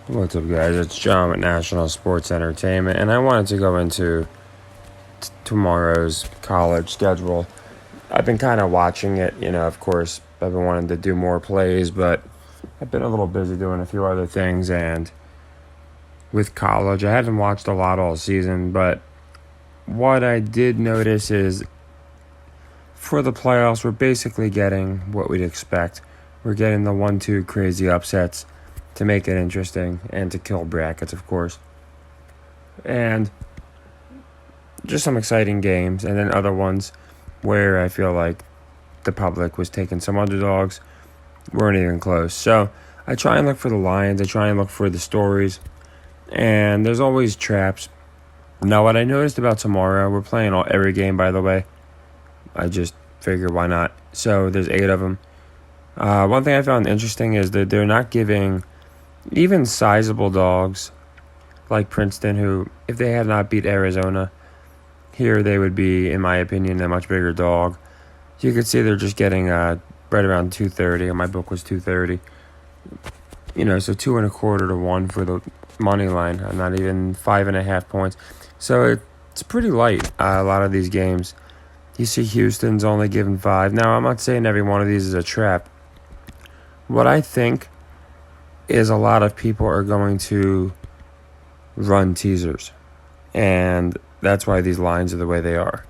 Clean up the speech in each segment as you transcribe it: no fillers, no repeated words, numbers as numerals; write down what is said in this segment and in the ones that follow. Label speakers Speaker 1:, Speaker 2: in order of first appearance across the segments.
Speaker 1: What's up, guys? It's John with National Sports Entertainment, and I wanted to go into tomorrow's college schedule. I've been kind of watching it, of course, I've been wanting to do more plays, but I've been a little busy doing a few other things, and with college, I haven't watched a lot all season, but what I did notice is for the playoffs, we're basically getting what we'd expect. We're getting the 1-2 crazy upsets to make it interesting and to kill brackets, of course. And just some exciting games, and then other ones where I feel like the public was taking some underdogs, weren't even close. So I try and look for the lines, I try and look for the stories, and there's always traps. Now, what I noticed about tomorrow, we're playing every game, by the way. I just figured why not. So there's 8 of them. One thing I found interesting is that they're not giving even sizable dogs like Princeton, who, if they had not beat Arizona, here they would be, in my opinion, a much bigger dog. You could see they're just getting right around 230. My book was 230. So 2.25 to 1 for the money line. Not even 5.5 points. So it's pretty light. A lot of these games, you see Houston's only given 5. Now, I'm not saying every one of these is a trap. What I think is a lot of people are going to run teasers, and that's why these lines are the way they are.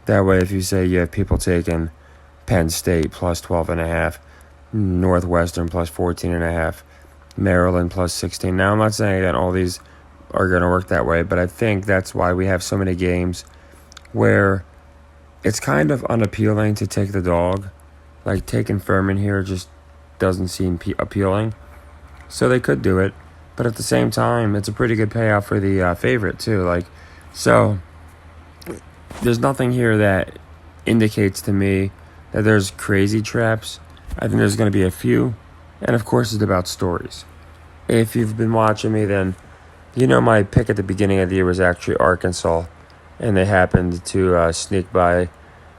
Speaker 1: That way, if you say you have people taking Penn State plus 12.5, Northwestern plus 14.5, Maryland plus 16. Now, I'm not saying that all these are going to work that way, but I think that's why we have so many games where it's kind of unappealing to take the dog. Like taking Furman here just doesn't seem appealing. So they could do it, but at the same time, it's a pretty good payout for the favorite too. So there's nothing here that indicates to me that there's crazy traps. I think there's going to be a few, and of course, it's about stories. If you've been watching me, then my pick at the beginning of the year was actually Arkansas, and they happened to sneak by,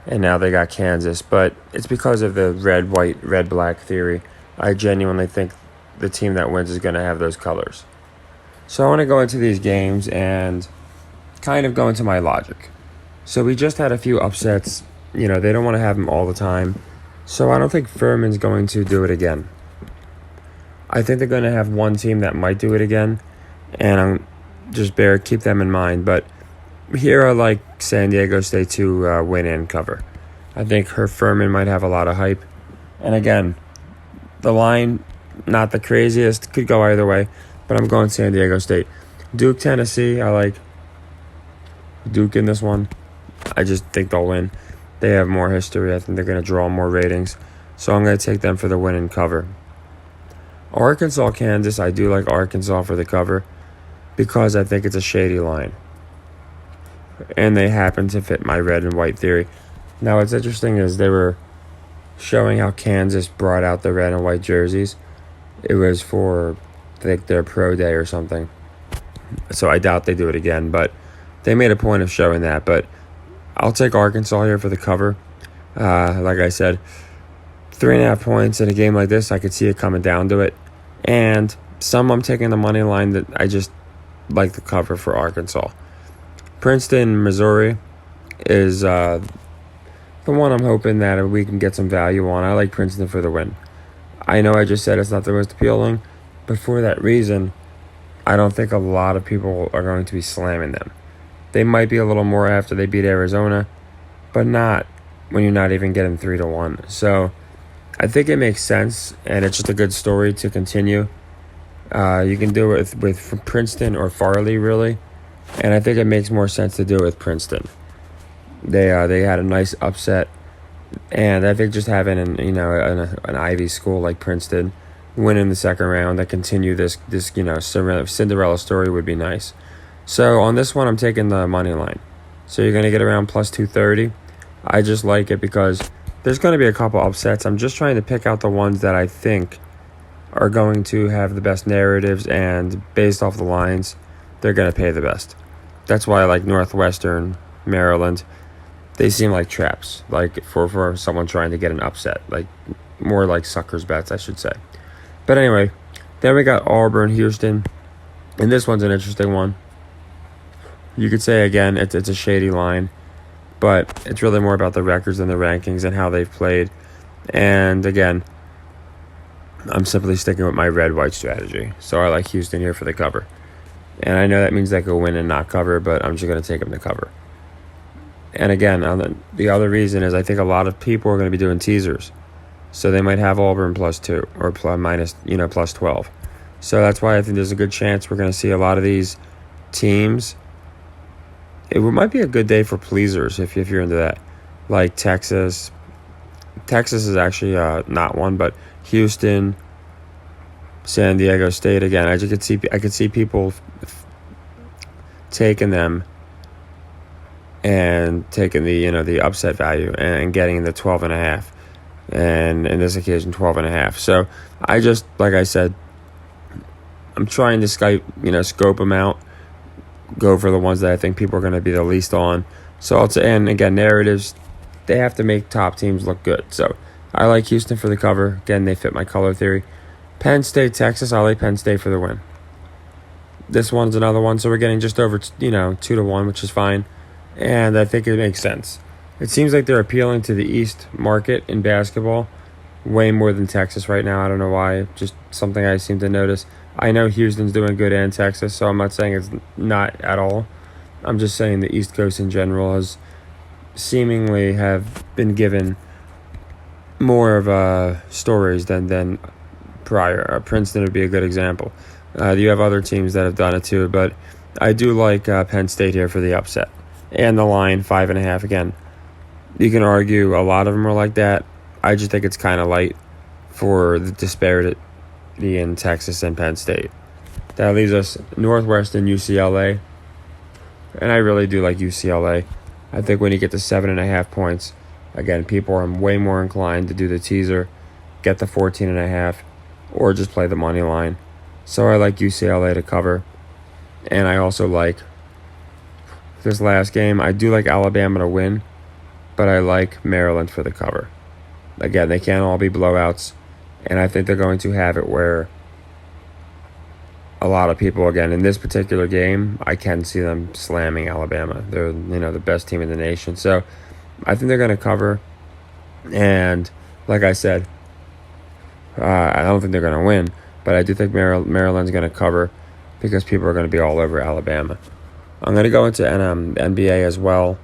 Speaker 1: and now they got Kansas. But it's because of the red-white, red-black theory. I genuinely think the team that wins is going to have those colors. So I want to go into these games and kind of go into my logic. So we just had a few upsets. They don't want to have them all the time. So I don't think Furman's going to do it again. I think they're going to have one team that might do it again, and I'm just keep them in mind. But here I like San Diego State to win and cover. I think Furman might have a lot of hype. And again, the line, not the craziest, could go either way, but I'm going San Diego State. Duke, Tennessee, I like Duke in this one. I just think they'll win. They have more history. I think they're going to draw more ratings. So I'm going to take them for the win and cover. Arkansas, Kansas, I do like Arkansas for the cover because I think it's a shady line. And they happen to fit my red and white theory. Now, what's interesting is they were showing how Kansas brought out the red and white jerseys. It was for, I think, their pro day or something. So I doubt they do it again, but they made a point of showing that. But I'll take Arkansas here for the cover. Like I said, 3.5 points in a game like this, I could see it coming down to it. And I'm taking the money line that I just like the cover for Arkansas. Princeton, Missouri is the one I'm hoping that we can get some value on. I like Princeton for the win. I know I just said it's not the most appealing, but for that reason, I don't think a lot of people are going to be slamming them. They might be a little more after they beat Arizona, but not when you're not even getting 3-1. So I think it makes sense, and it's just a good story to continue. You can do it with Princeton or Farley, really, and I think it makes more sense to do it with Princeton. They had a nice upset, and I think just having an Ivy school like Princeton win in the second round that continue this Cinderella story would be nice. So on this one, I'm taking the money line. So you're going to get around plus 230. I just like it because there's going to be a couple upsets. I'm just trying to pick out the ones that I think are going to have the best narratives, and based off the lines, they're going to pay the best. That's why I like Northwestern, Maryland. They seem like traps, like for someone trying to get an upset, like more like suckers bets, I should say. But anyway, Then we got Auburn, Houston, and this one's an interesting one. You could say, again, it's a shady line, but it's really more about the records and the rankings and how they've played. And again, I'm simply sticking with my red-white strategy. So I like Houston here for the cover. And I know that means they could win and not cover, but I'm just going to take them to cover. And again, the other reason is I think a lot of people are going to be doing teasers. So they might have Auburn +2 or +12. So that's why I think there's a good chance we're going to see a lot of these teams. It might be a good day for pleasers if you're into that. Like Texas. Texas is actually not one, but Houston, San Diego State. Again, I could see people taking them and taking the upset value and getting the 12.5, and in this occasion 12.5. So I just, like I said, I'm trying to scope them out, go for the ones that I think people are going to be the least on. So and again, narratives, they have to make top teams look good. So I like Houston for the cover. Again, they fit my color theory. Penn State, Texas, I like Penn State for the win. This one's another one, so we're getting just over 2-1, which is fine. And I think it makes sense. It seems like they're appealing to the East market in basketball way more than Texas right now. I don't know why. Just something I seem to notice. I know Houston's doing good and Texas, so I'm not saying it's not at all. I'm just saying the East Coast in general has seemingly have been given more of stories than prior. Princeton would be a good example. You have other teams that have done it too, but I do like Penn State here for the upset. And the line, 5.5. Again, you can argue a lot of them are like that. I just think it's kind of light for the disparity in Texas and Penn State. That leaves us Northwestern, UCLA. And I really do like UCLA. I think when you get to 7.5 points, again, people are way more inclined to do the teaser, get the 14.5, or just play the money line. So I like UCLA to cover. And I also like this last game. I do like Alabama to win, but I like Maryland for the cover. Again, they can't all be blowouts, and I think they're going to have it where a lot of people, again, in this particular game, I can see them slamming Alabama. They're, the best team in the nation. So I think they're going to cover, and like I said, I don't think they're going to win, but I do think Maryland's going to cover because people are going to be all over Alabama. I'm going to go into NBA as well.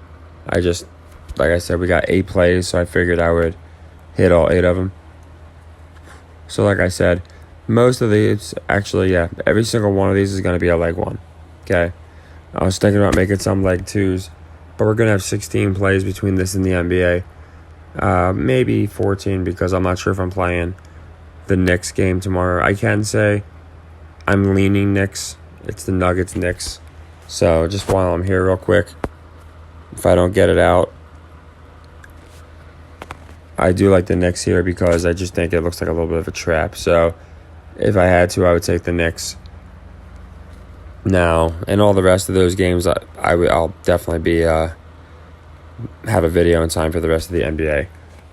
Speaker 1: Like I said, we got 8 plays, so I figured I would hit all 8 of them. So like I said, most of these, actually, every single one of these is going to be a leg 1. Okay? I was thinking about making some leg 2s, but we're going to have 16 plays between this and the NBA. Maybe 14 because I'm not sure if I'm playing the Knicks game tomorrow. I can say I'm leaning Knicks. It's the Nuggets-Knicks. So just while I'm here real quick, if I don't get it out, I do like the Knicks here because I just think it looks like a little bit of a trap. So if I had to, I would take the Knicks. Now, in all the rest of those games, I'll definitely be have a video in time for the rest of the NBA.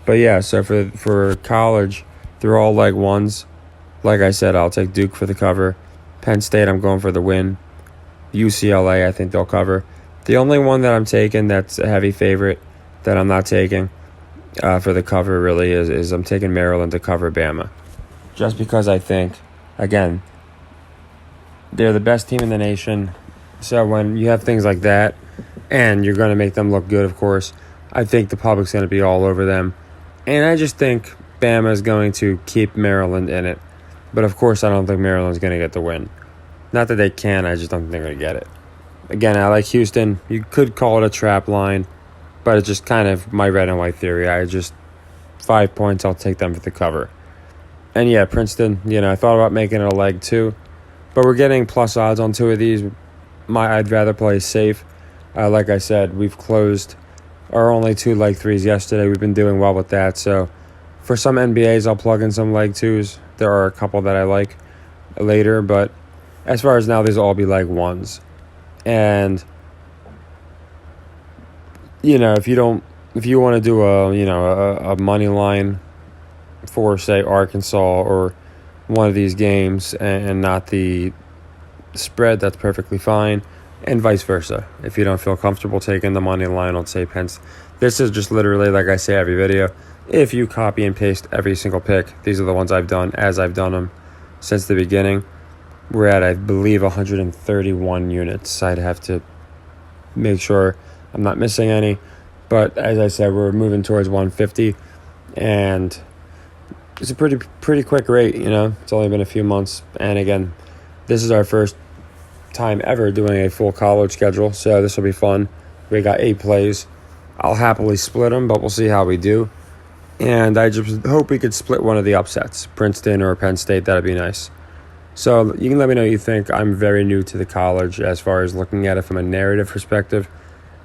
Speaker 1: But yeah, so for college, they're all leg 1s. Like I said, I'll take Duke for the cover. Penn State, I'm going for the win. UCLA, I think they'll cover. The only one that I'm taking that's a heavy favorite that I'm not taking for the cover really is I'm taking Maryland to cover Bama. Just because I think, again, they're the best team in the nation. So when you have things like that, and you're going to make them look good, of course, I think the public's going to be all over them. And I just think Bama is going to keep Maryland in it. But of course, I don't think Maryland's going to get the win. Not that they can, I just don't think they're going to get it. Again, I like Houston. You could call it a trap line, but it's just kind of my red and white theory. 5 points, I'll take them for the cover. And yeah, Princeton, I thought about making it a leg 2, but we're getting plus odds on 2 of these. I'd rather play safe. Like I said, we've closed our only 2 leg 3s yesterday. We've been doing well with that. So for some NBAs, I'll plug in some leg 2s. There are a couple that I like later, but as far as now, these will all be leg 1s. And if you want to do a money line for, say, Arkansas or one of these games and not the spread, that's perfectly fine. And vice versa. If you don't feel comfortable taking the money line on, say, Pence, this is just literally, like I say every video, if you copy and paste every single pick, these are the ones I've done as I've done them since the beginning. We're at, I believe, 131 units. I'd have to make sure I'm not missing any. But as I said, we're moving towards 150. And it's a pretty quick rate, you know. It's only been a few months. And again, this is our first time ever doing a full college schedule. So this will be fun. We got 8 plays. I'll happily split them, but we'll see how we do. And I just hope we could split one of the upsets, Princeton or Penn State. That'd be nice. So you can let me know what you think. I'm very new to the college as far as looking at it from a narrative perspective.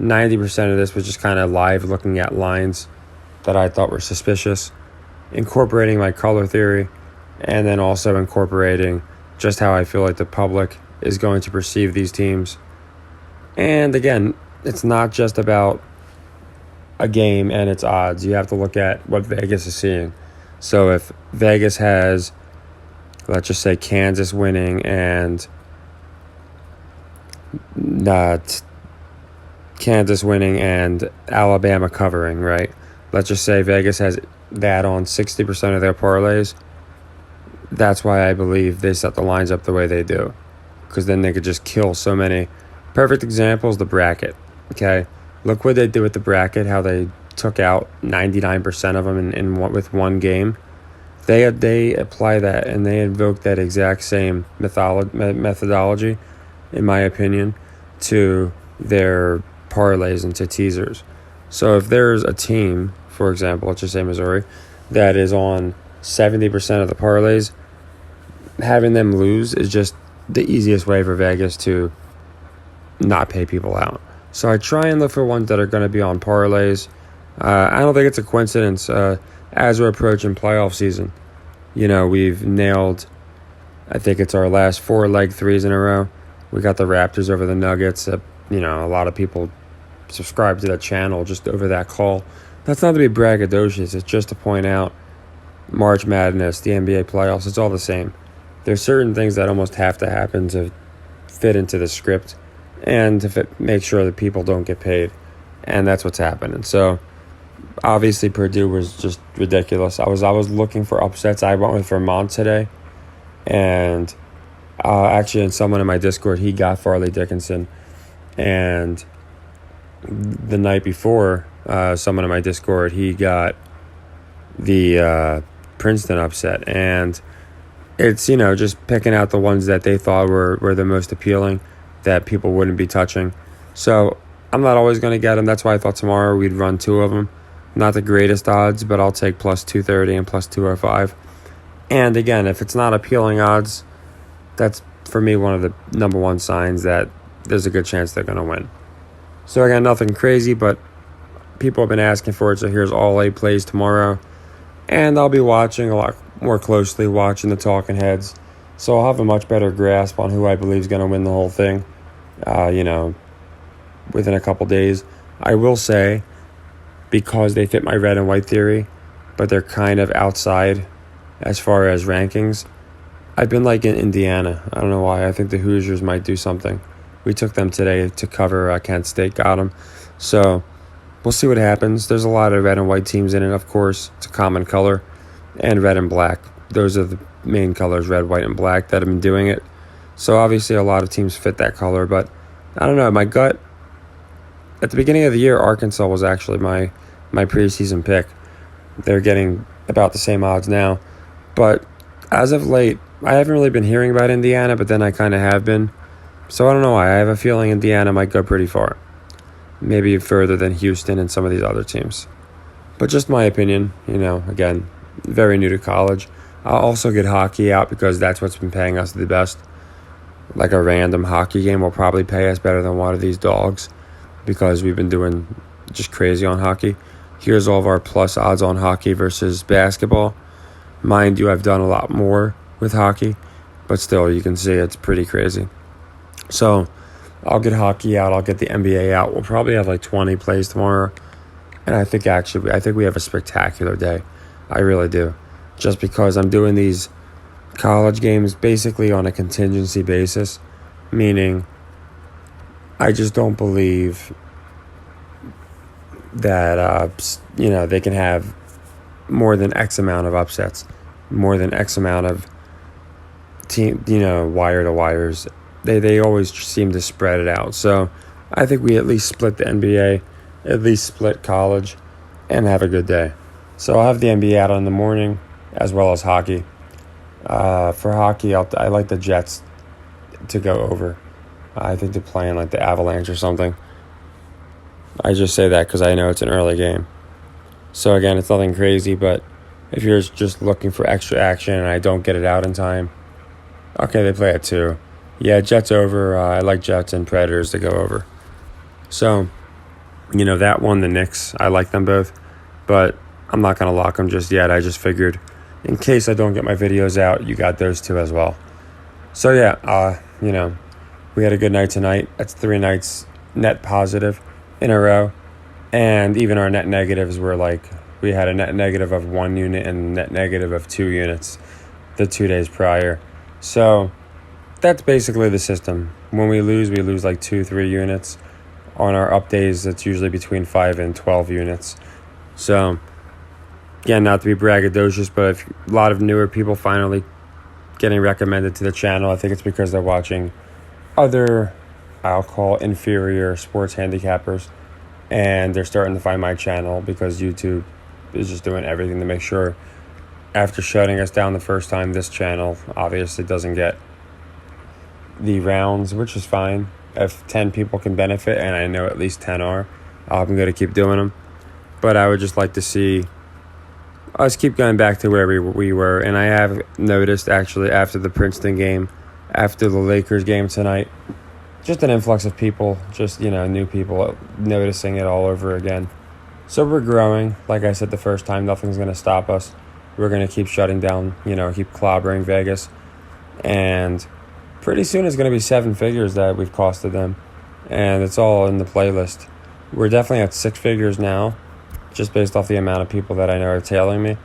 Speaker 1: 90% of this was just kind of live looking at lines that I thought were suspicious, incorporating my color theory, and then also incorporating just how I feel like the public is going to perceive these teams. And again, it's not just about a game and its odds. You have to look at what Vegas is seeing. So if Vegas has, let's just say, Kansas winning and Alabama covering, right? Let's just say Vegas has that on 60% of their parlays. That's why I believe they set the lines up the way they do, because then they could just kill so many. Perfect example is the bracket. Okay, look what they did with the bracket, how they took out 99% of them with one game. They apply that, and they invoke that exact same methodology, in my opinion, to their parlays and to teasers. So if there's a team, for example, let's just say Missouri, that is on 70% of the parlays, having them lose is just the easiest way for Vegas to not pay people out. So I try and look for ones that are going to be on parlays. I don't think it's a coincidence. As we're approaching playoff season, you know, we've nailed, I think it's our last 4 leg threes in a row. We got the Raptors over the Nuggets. You know, a lot of people subscribe to that channel just over that call. That's not to be braggadocious. It's just to point out March Madness, the NBA playoffs, it's all the same. There's certain things that almost have to happen to fit into the script and to make sure that people don't get paid. And that's what's happening. So obviously Purdue was just ridiculous. I was looking for upsets. I went with Vermont today. And actually, in someone in my Discord, he got Farley Dickinson. And the night before, someone in my Discord, he got the Princeton upset. And it's, you know, just picking out the ones that they thought were the most appealing, that people wouldn't be touching. So I'm not always going to get them. That's why I thought tomorrow we'd run 2 of them. Not the greatest odds, but I'll take plus 230 and plus 205. And again, if it's not appealing odds, that's, for me, one of the number one signs that there's a good chance they're going to win. So again, nothing crazy, but people have been asking for it, so here's all 8 plays tomorrow. And I'll be watching a lot more closely, watching the talking heads. So I'll have a much better grasp on who I believe is going to win the whole thing, you know, within a couple days. I will say, because they fit my red and white theory, but they're kind of outside as far as rankings, I've been liking Indiana. I don't know why. I think the Hoosiers might do something. We took them today to cover. Kent State got them. So we'll see what happens. There's a lot of red and white teams in it, of course. It's a common color. And red and black. Those are the main colors, red, white, and black, that have been doing it. So obviously a lot of teams fit that color. But I don't know. My gut, at the beginning of the year, Arkansas was actually my preseason pick. They're getting about the same odds now. But as of late, I haven't really been hearing about Indiana, but then I kind of have been. So I don't know why. I have a feeling Indiana might go pretty far. Maybe further than Houston and some of these other teams. But just my opinion, you know, again, very new to college. I'll also get hockey out because that's what's been paying us the best. Like a random hockey game will probably pay us better than one of these dogs because we've been doing just crazy on hockey. Here's all of our plus odds on hockey versus basketball. Mind you, I've done a lot more with hockey, but still, you can see it's pretty crazy. So I'll get hockey out. I'll get the NBA out. We'll probably have like 20 plays tomorrow. And I think we have a spectacular day. I really do. Just because I'm doing these college games basically on a contingency basis, meaning I just don't believe that they can have more than X amount of upsets, more than X amount of team, wire to wires. They always seem to spread it out. So I think we at least split the NBA, at least split college, and have a good day. So I'll have the NBA out in the morning as well as hockey. For hockey, I like the Jets to go over. I think they're playing like the Avalanche or something. I just say that because I know it's an early game. So again, it's nothing crazy, but if you're just looking for extra action and I don't get it out in time, okay, they play at 2. Yeah, Jets over. I like Jets and Predators to go over. So, that one, the Knicks, I like them both, but I'm not going to lock them just yet. I just figured in case I don't get my videos out, you got those 2 as well. So yeah, we had a good night tonight. That's 3 nights net positive in a row. And even our net negatives were like, we had a net negative of 1 unit and net negative of 2 units the 2 days prior. So that's basically the system. When we lose like 2-3 units. On our up days, it's usually between 5 and 12 units. So, again, not to be braggadocious, but if a lot of newer people finally getting recommended to the channel, I think it's because they're watching other, I'll call inferior sports handicappers, and they're starting to find my channel because YouTube is just doing everything to make sure after shutting us down the first time, this channel obviously doesn't get the rounds, which is fine. If 10 people can benefit, and I know at least 10 are, I'm going to keep doing them. But I would just like to see us keep going back to where we were. And I have noticed, actually, after the Princeton game, after the Lakers game tonight, just an influx of people, just, new people noticing it all over again. So we're growing. Like I said the first time, nothing's going to stop us. We're going to keep shutting down, keep clobbering Vegas. And pretty soon it's going to be 7 figures that we've costed them. And it's all in the playlist. We're definitely at 6 figures now, just based off the amount of people that I know are tailing me.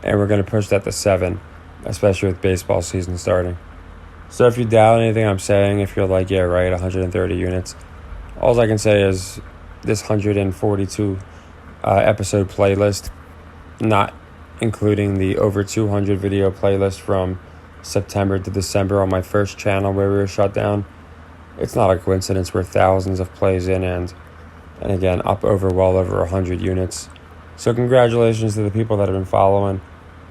Speaker 1: And we're going to push that to 7, especially with baseball season starting. So if you doubt anything I'm saying, if you're like, yeah, right, 130 units, all I can say is this 142 episode playlist, not including the over 200 video playlist from September to December on my first channel where we were shut down. It's not a coincidence. We're thousands of plays in and again, up well over 100 units. So congratulations to the people that have been following,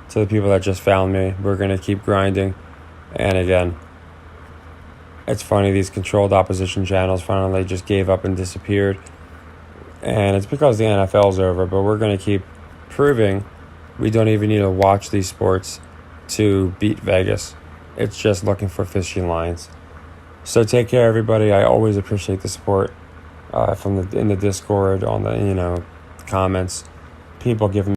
Speaker 1: to the people that just found me. We're going to keep grinding. And again, it's funny, these controlled opposition channels finally just gave up and disappeared. And it's because the NFL's over, but we're going to keep proving we don't even need to watch these sports to beat Vegas. It's just looking for fishing lines. So take care, everybody. I always appreciate the support in the Discord, on the comments, people giving